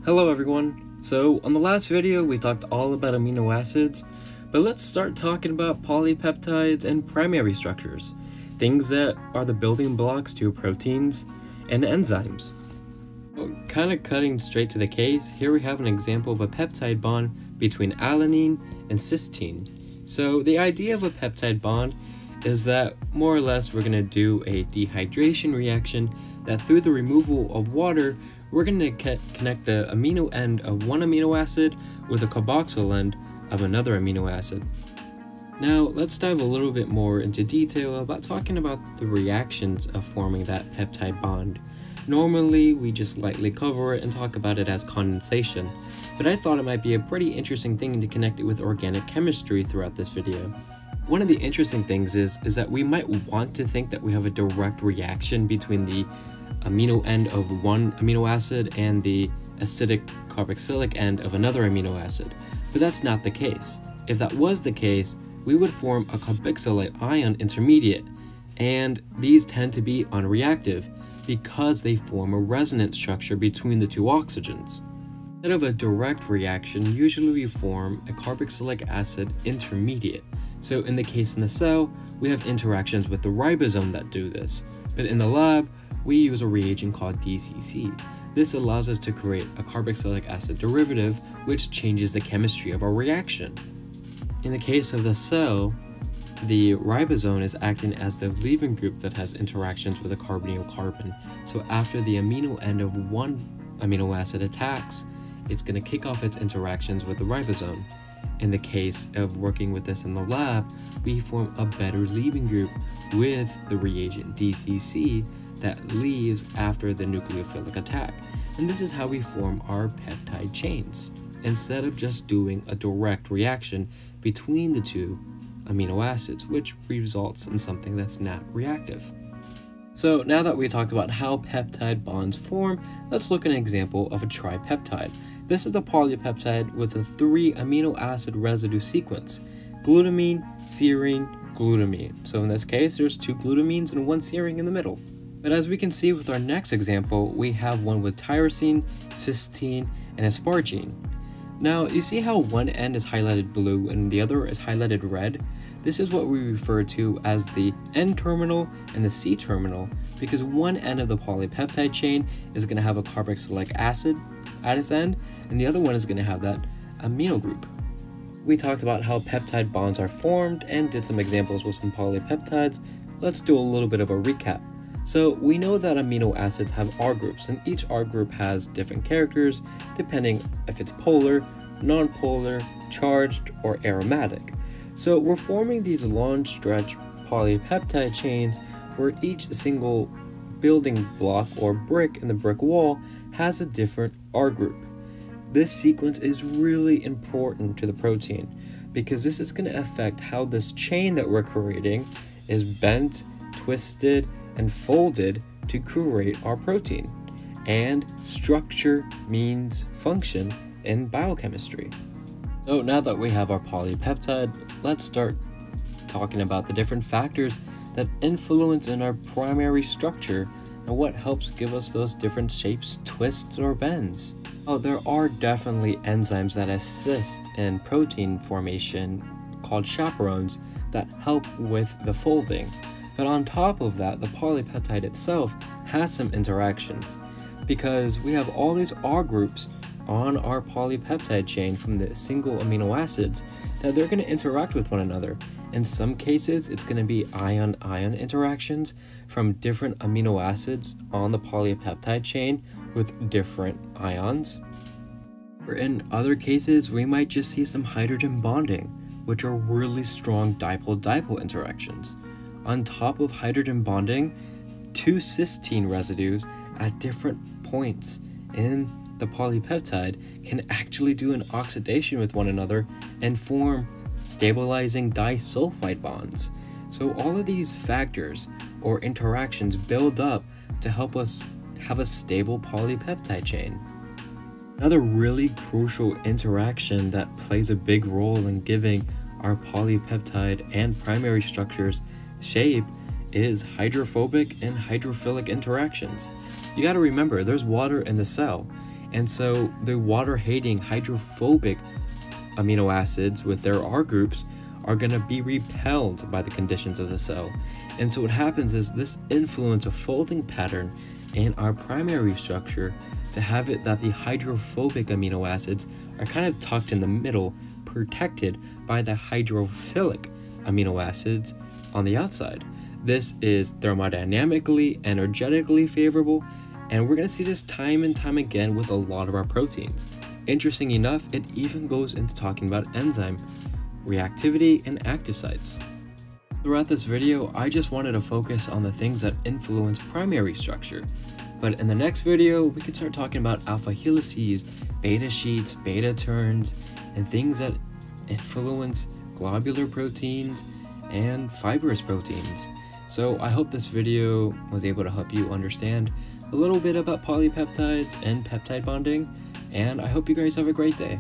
Hello everyone. So on the last video we talked all about amino acids, but let's start talking about polypeptides and primary structures, things that are the building blocks to proteins and enzymes. Kind of cutting straight to the case, here we have an example of a peptide bond between alanine and cysteine. So the idea of a peptide bond is that more or less we're going to do a dehydration reaction that through the removal of water we're going to connect the amino end of one amino acid with a carboxyl end of another amino acid. Now let's dive a little bit more into detail about talking about the reactions of forming that peptide bond. Normally we just lightly cover it and talk about it as condensation, but I thought it might be a pretty interesting thing to connect it with organic chemistry throughout this video. One of the interesting things is that we might want to think that we have a direct reaction between the amino end of one amino acid and the acidic carboxylic end of another amino acid, but that's not the case. If that was the case, we would form a carboxylate ion intermediate, and these tend to be unreactive because they form a resonance structure between the two oxygens. Instead of a direct reaction, usually we form a carboxylic acid intermediate. So in the case in the cell, we have interactions with the ribosome that do this, but in the lab, we use a reagent called DCC. This allows us to create a carboxylic acid derivative, which changes the chemistry of our reaction. In the case of the cell, the ribosome is acting as the leaving group that has interactions with a carbonyl carbon. So after the amino end of one amino acid attacks, it's going to kick off its interactions with the ribosome. In the case of working with this in the lab, we form a better leaving group with the reagent DCC that leaves after the nucleophilic attack. And this is how we form our peptide chains, instead of just doing a direct reaction between the two amino acids, which results in something that's not reactive. So now that we talked about how peptide bonds form, let's look at an example of a tripeptide. This is a polypeptide with a 3 amino acid residue sequence: glutamine, serine, glutamine. So in this case, there's 2 glutamines and 1 serine in the middle. But as we can see with our next example, we have one with tyrosine, cysteine, and asparagine. Now, you see how one end is highlighted blue and the other is highlighted red? This is what we refer to as the N-terminal and the C-terminal, because one end of the polypeptide chain is going to have a carboxylic acid at its end, and the other one is going to have that amino group. We talked about how peptide bonds are formed and did some examples with some polypeptides. Let's do a little bit of a recap. So we know that amino acids have R groups, and each R group has different characters depending if it's polar, non-polar, charged, or aromatic. So we're forming these long stretch polypeptide chains where each single building block or brick in the brick wall has a different R group. This sequence is really important to the protein because this is going to affect how this chain that we're creating is bent, twisted, and folded to create our protein. And structure means function in biochemistry. So now that we have our polypeptide, let's start talking about the different factors that influence in our primary structure and what helps give us those different shapes, twists, or bends. Oh, there are definitely enzymes that assist in protein formation called chaperones that help with the folding. But on top of that, the polypeptide itself has some interactions because we have all these R groups on our polypeptide chain from the single amino acids that they're going to interact with one another. In some cases, it's going to be ion-ion interactions from different amino acids on the polypeptide chain with different ions. Or in other cases, we might just see some hydrogen bonding, which are really strong dipole-dipole interactions. On top of hydrogen bonding, 2 cysteine residues at different points in the polypeptide can actually do an oxidation with one another and form stabilizing disulfide bonds. So all of these factors or interactions build up to help us have a stable polypeptide chain. Another really crucial interaction that plays a big role in giving our polypeptide and primary structures shape is hydrophobic and hydrophilic interactions. You got to remember, there's water in the cell, And so the water-hating hydrophobic amino acids with their R groups are going to be repelled by the conditions of the cell. And so what happens is this influence a folding pattern in our primary structure to have it that the hydrophobic amino acids are kind of tucked in the middle, protected by the hydrophilic amino acids on the outside. This is thermodynamically, energetically favorable, and we're going to see this time and time again with a lot of our proteins. Interesting enough, it even goes into talking about enzyme reactivity and active sites. Throughout this video, I just wanted to focus on the things that influence primary structure. But in the next video, we can start talking about alpha helices, beta sheets, beta turns, and things that influence globular proteins and fibrous proteins. So I hope this video was able to help you understand a little bit about polypeptides and peptide bonding, and I hope you guys have a great day.